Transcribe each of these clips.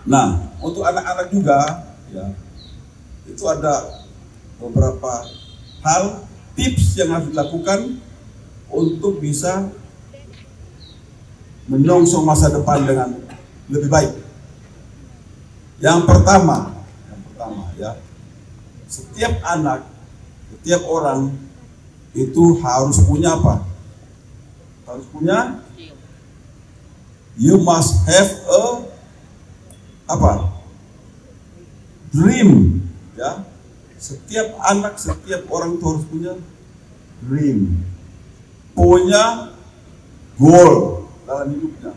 Nah, untuk anak-anak juga, ya, itu ada beberapa hal, tips yang harus dilakukan untuk bisa menyongsong masa depan dengan lebih baik. Yang pertama, ya, setiap anak, setiap orang itu harus punya apa? Harus punya, you must have a apa? Dream, ya. Setiap anak, setiap orang itu harus punya dream, punya goal dalam hidupnya,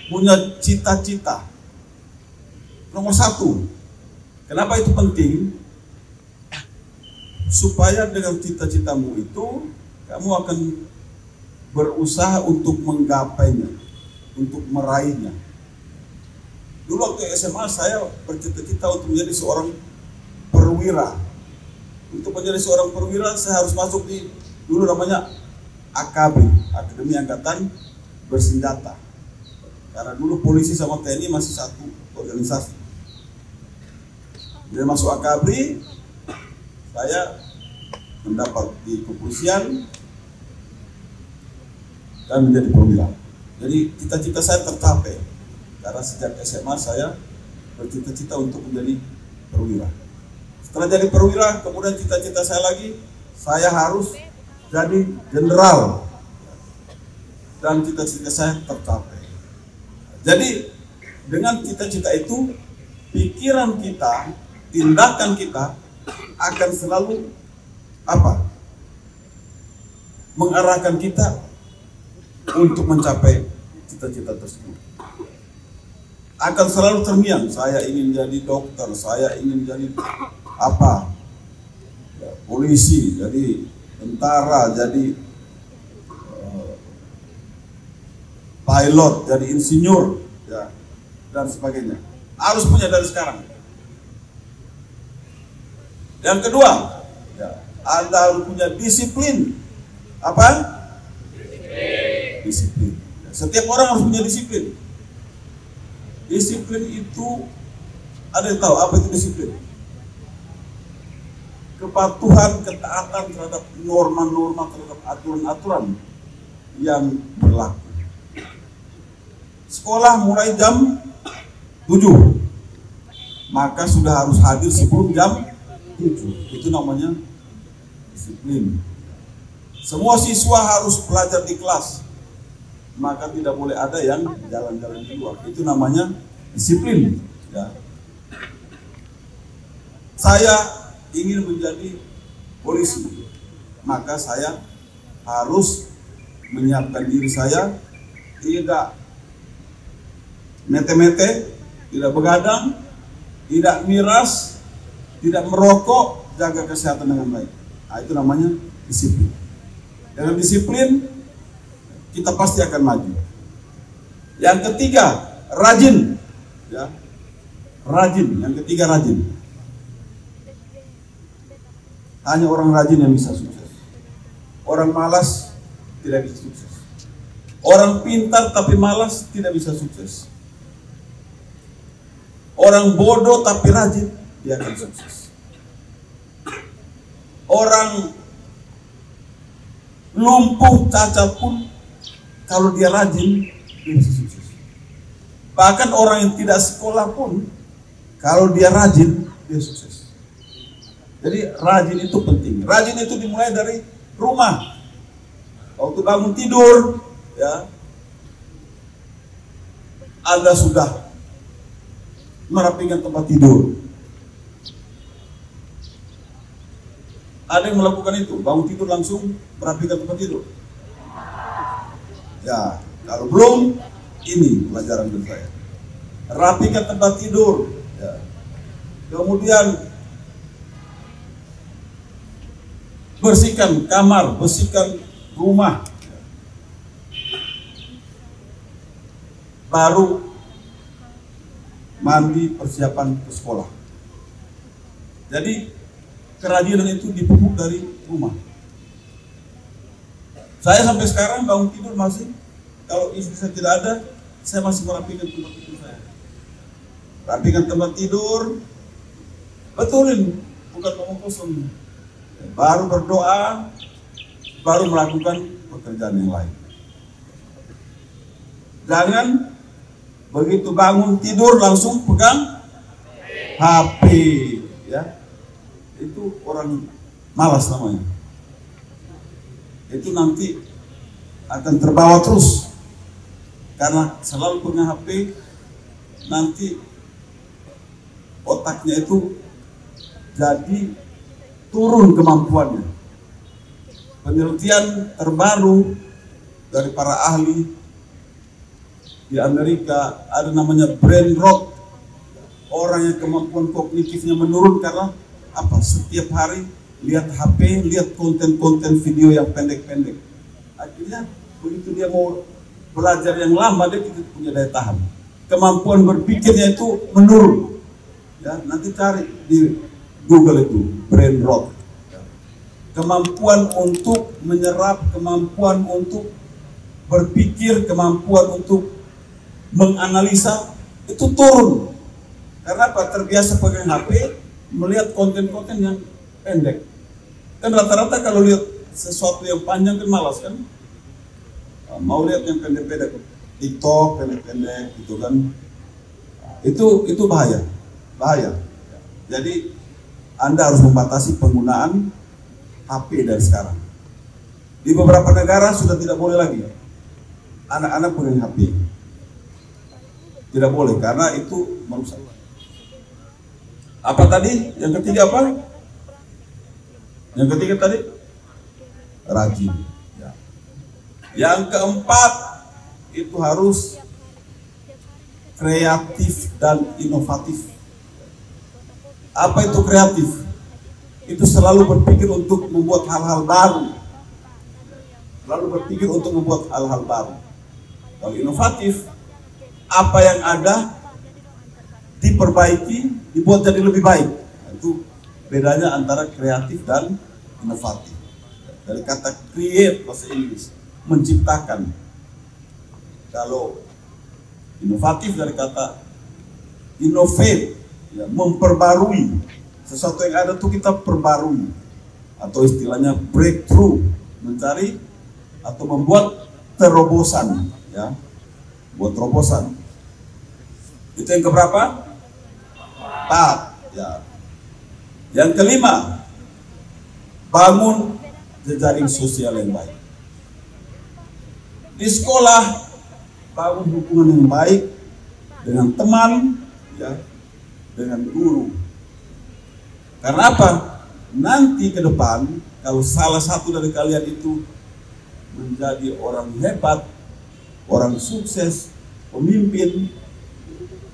punya cita-cita. Nomor satu, kenapa itu penting? Supaya dengan cita-citamu itu, kamu akan berusaha untuk menggapainya, untuk meraihnya. Dulu waktu SMA saya bercita-cita untuk menjadi seorang perwira. Untuk menjadi seorang perwira saya harus masuk di, dulu namanya AKB, Akademi Angkatan Bersenjata. Karena dulu polisi sama TNI masih satu organisasi. Jadi masuk AKB, saya mendapat di kepolisian dan menjadi perwira. Jadi cita-cita saya tercapai karena sejak SMA saya bercita-cita untuk menjadi perwira. Setelah jadi perwira, kemudian cita-cita saya lagi, saya harus jadi jenderal, dan cita-cita saya tercapai. Jadi dengan cita-cita itu, pikiran kita, tindakan kita akan selalu apa? Mengarahkan kita untuk mencapai cita-cita tersebut. Akan selalu terngiang, saya ingin jadi dokter, saya ingin jadi apa? Ya, polisi, jadi tentara, jadi pilot, jadi insinyur, ya, dan sebagainya. Harus punya dari sekarang. Yang kedua, ya, Anda harus punya disiplin. Apa? Disiplin. Setiap orang harus punya disiplin. Disiplin itu, ada yang tahu apa itu disiplin? Kepatuhan, ketaatan terhadap norma-norma, terhadap aturan-aturan yang berlaku. Sekolah mulai jam 7, maka sudah harus hadir sebelum jam 7. Itu namanya disiplin. Semua siswa harus belajar di kelas, maka tidak boleh ada yang jalan-jalan di luar. Itu namanya disiplin. Ya. Saya ingin menjadi polisi, maka saya harus menyiapkan diri saya, tidak mete-mete, tidak begadang, tidak miras, tidak merokok, jaga kesehatan dengan baik. Nah, itu namanya disiplin. Dengan disiplin, kita pasti akan maju. Yang ketiga, rajin. Ya. Rajin, yang ketiga rajin. Hanya orang rajin yang bisa sukses. Orang malas tidak bisa sukses. Orang pintar tapi malas tidak bisa sukses. Orang bodoh tapi rajin, dia akan sukses. Orang lumpuh cacat pun kalau dia rajin, dia bisa sukses. Bahkan orang yang tidak sekolah pun kalau dia rajin, dia sukses. Jadi rajin itu penting. Rajin itu dimulai dari rumah. Waktu bangun tidur, ya, Anda sudah merapikan tempat tidur. Ada yang melakukan itu, bangun tidur langsung merapikan tempat tidur. Ya, kalau belum, ini pelajaran dari saya. Rapikan tempat tidur. Ya. Kemudian bersihkan kamar, bersihkan rumah. Baru mandi, persiapan ke sekolah. Jadi kerajinan itu dipupuk dari rumah. Saya sampai sekarang bangun tidur masih, kalau istri saya tidak ada, saya masih merapikan tempat tidur saya. rapikan tempat tidur, betulin, bukan ngomong kosong. Baru berdoa, baru melakukan pekerjaan yang lain. Jangan begitu bangun tidur langsung pegang HP, ya. Itu orang malas namanya. Itu nanti akan terbawa terus karena selalu pegang HP, nanti otaknya itu jadi turun kemampuannya. Penelitian terbaru dari para ahli di Amerika ada namanya brain rot. Orang yang kemampuan kognitifnya menurun karena apa? Setiap hari lihat HP, lihat konten-konten video yang pendek-pendek. Akhirnya begitu dia mau belajar yang lama, dia tidak punya daya tahan. Kemampuan berpikirnya itu menurun. Ya, nanti cari di Google itu brain rot. Kemampuan untuk menyerap, kemampuan untuk berpikir, kemampuan untuk menganalisa itu turun. Karena apa? Terbiasa pegang HP, melihat konten-konten yang pendek. Kan rata-rata kalau lihat sesuatu yang panjang kan malas kan? Mau lihat yang pendek-pendek, TikTok pendek-pendek gitu kan? Itu bahaya. Jadi Anda harus membatasi penggunaan HP dari sekarang. Di beberapa negara sudah tidak boleh lagi anak-anak pegang HP. Tidak boleh karena itu merusak. Apa tadi? Yang ketiga apa? Yang ketiga tadi? Rajin. Ya. Yang keempat itu harus kreatif dan inovatif. Apa itu kreatif? Itu selalu berpikir untuk membuat hal-hal baru. Selalu berpikir untuk membuat hal-hal baru. Kalau inovatif, apa yang ada diperbaiki, dibuat jadi lebih baik. Itu bedanya antara kreatif dan inovatif. Dari kata create bahasa Inggris, menciptakan. Kalau inovatif dari kata innovate, ya, memperbarui. Sesuatu yang ada tuh kita perbarui. Atau istilahnya breakthrough, mencari atau membuat terobosan, ya. Buat terobosan. Itu yang keberapa? 4, ya. Yang kelima, bangun jejaring sosial yang baik. Di sekolah, bangun hubungan yang baik dengan teman, ya, dengan guru. Karena apa? Nanti ke depan, kalau salah satu dari kalian itu menjadi orang hebat, orang sukses, pemimpin,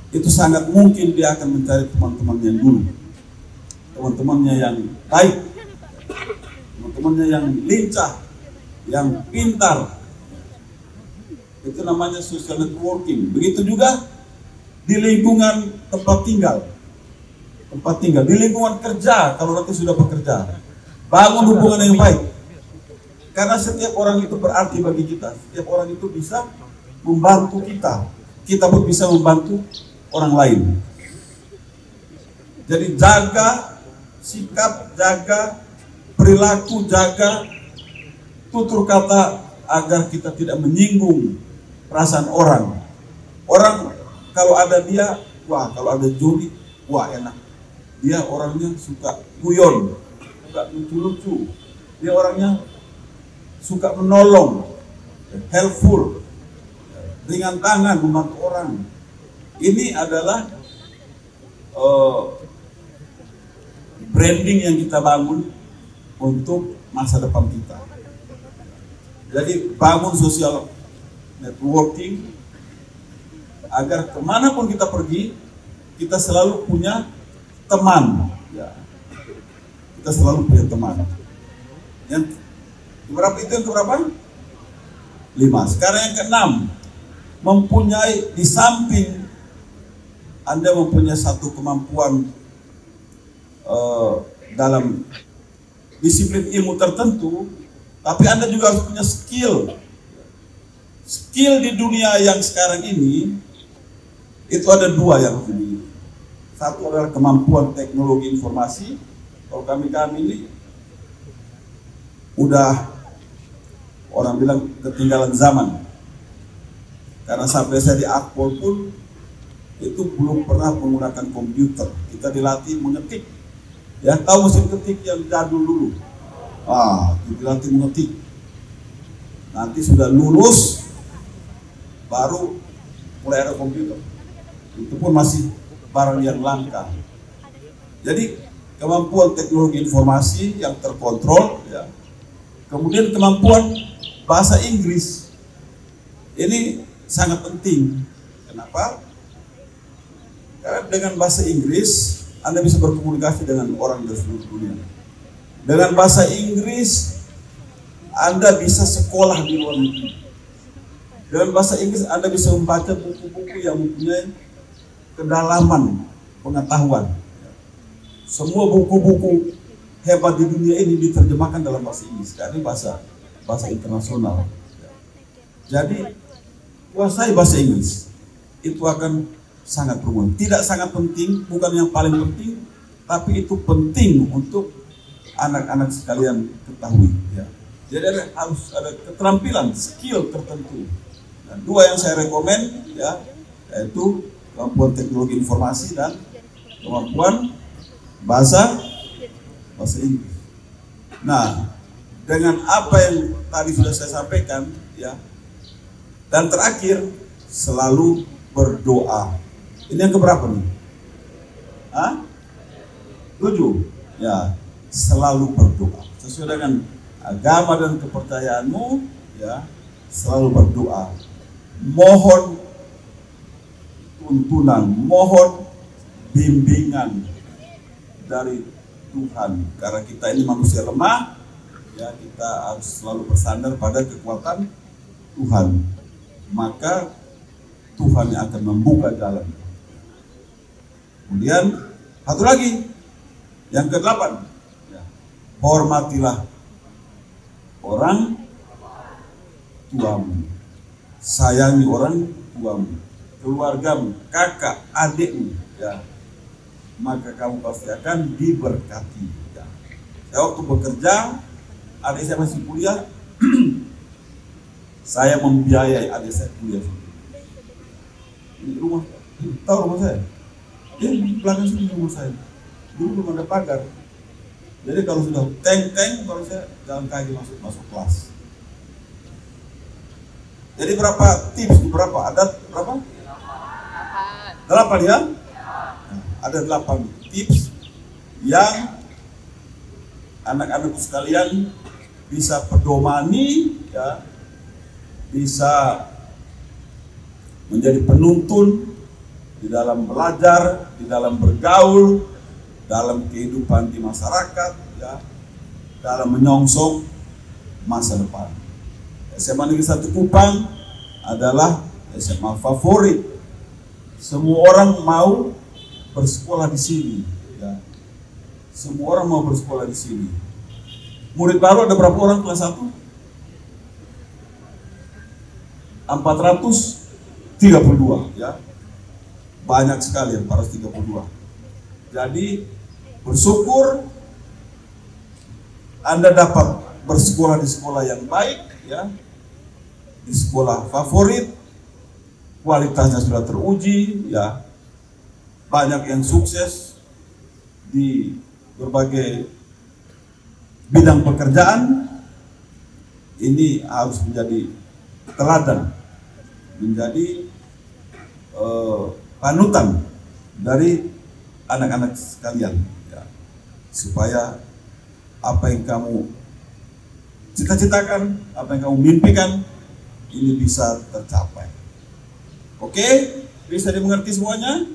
itu sangat mungkin dia akan mencari teman-temannya dulu, teman-temannya yang baik, teman-temannya yang lincah, yang pintar. Itu namanya social networking. Begitu juga di lingkungan tempat tinggal, di lingkungan kerja. Kalau nanti sudah bekerja, bangun hubungan yang baik, karena setiap orang itu berarti bagi kita. Setiap orang itu bisa membantu kita, kita pun bisa membantu orang lain. Jadi jaga sikap, jaga perilaku, jaga tutur kata agar kita tidak menyinggung perasaan orang. Orang kalau ada dia, wah, kalau ada Joni, wah enak. Dia orangnya suka guyon, suka lucu-lucu. Dia orangnya suka menolong, helpful, ringan tangan, membantu orang. Ini adalah branding yang kita bangun untuk masa depan kita. Jadi bangun social networking agar kemanapun kita pergi, kita selalu punya teman. Ya. Kita selalu punya teman. Yang berapa itu yang keberapa? 5. Sekarang yang ke-6, mempunyai di samping Anda mempunyai satu kemampuan dalam disiplin ilmu tertentu, tapi Anda juga harus punya skill. Skill di dunia yang sekarang ini itu ada 2 yang harus Satu adalah kemampuan teknologi informasi. Kalau kami ini udah orang bilang ketinggalan zaman. Karena sampai saya di Akpol pun itu belum pernah menggunakan komputer. Kita dilatih mengetik. Ya, tahu mesin ketik yang jadul dulu. Dilatih mengetik. Nanti sudah lulus baru mulai ada komputer. Itu pun masih barang yang langka. Jadi kemampuan teknologi informasi yang terkontrol, ya. Kemudian kemampuan bahasa Inggris ini sangat penting. Kenapa? Karena dengan bahasa Inggris Anda bisa berkomunikasi dengan orang dari seluruh dunia. Dengan bahasa Inggris Anda bisa sekolah di luar negeri. Dengan bahasa Inggris Anda bisa membaca buku-buku yang mempunyai kedalaman pengetahuan. Semua buku-buku hebat di dunia ini diterjemahkan dalam bahasa Inggris. Karena ini bahasa internasional. Jadi kuasai bahasa Inggris itu akan sangat berguna. Tidak sangat penting, bukan yang paling penting, tapi itu penting untuk anak-anak sekalian ketahui. Ya. Jadi harus ada keterampilan, skill tertentu. Nah, dua yang saya rekomen, ya, yaitu kemampuan teknologi informasi dan kemampuan bahasa Inggris. Nah, dengan apa yang tadi sudah saya sampaikan, ya, dan terakhir selalu berdoa. Ini yang keberapa nih? 7. Ya, selalu berdoa. Sesuai dengan agama dan kepercayaanmu, ya, selalu berdoa. Mohon tuntunan, mohon bimbingan dari Tuhan. Karena kita ini manusia lemah, ya, kita harus selalu bersandar pada kekuatan Tuhan. Maka Tuhan yang akan membuka jalan. Kemudian satu lagi, yang ke-8, ya, hormatilah orang tuamu, sayangi orang tuamu, keluargamu, kakak, adikmu, ya, maka kamu pasti akan diberkati. Ya. Saya waktu bekerja, adik saya masih kuliah, saya membiayai adik saya kuliah. Ini rumah, tahu rumah saya? Ini belakang sini rumah saya. Dulu belum ada pagar. Jadi kalau sudah teng-teng, baru saya jalan kaki masuk kelas. Jadi berapa tips? Berapa? Ada berapa? 8 ya? Nah, ada 8 tips yang anak-anakku sekalian bisa pedomani, ya, bisa menjadi penuntun di dalam belajar, di dalam bergaul, dalam kehidupan di masyarakat, ya, dalam menyongsong masa depan. SMA Negeri 1 Kupang adalah SMA favorit. Semua orang mau bersekolah di sini, ya. Semua orang mau bersekolah di sini. Murid baru ada berapa orang kelas 1? 432, ya. Banyak sekali, 432. Jadi bersyukur Anda dapat bersekolah di sekolah yang baik, ya, di sekolah favorit, kualitasnya sudah teruji, ya, banyak yang sukses di berbagai bidang pekerjaan. Ini harus menjadi teladan, menjadi panutan dari anak-anak sekalian, ya, supaya apa yang kamu cita-citakan, apa yang kamu mimpikan, ini bisa tercapai. Oke, bisa dimengerti semuanya?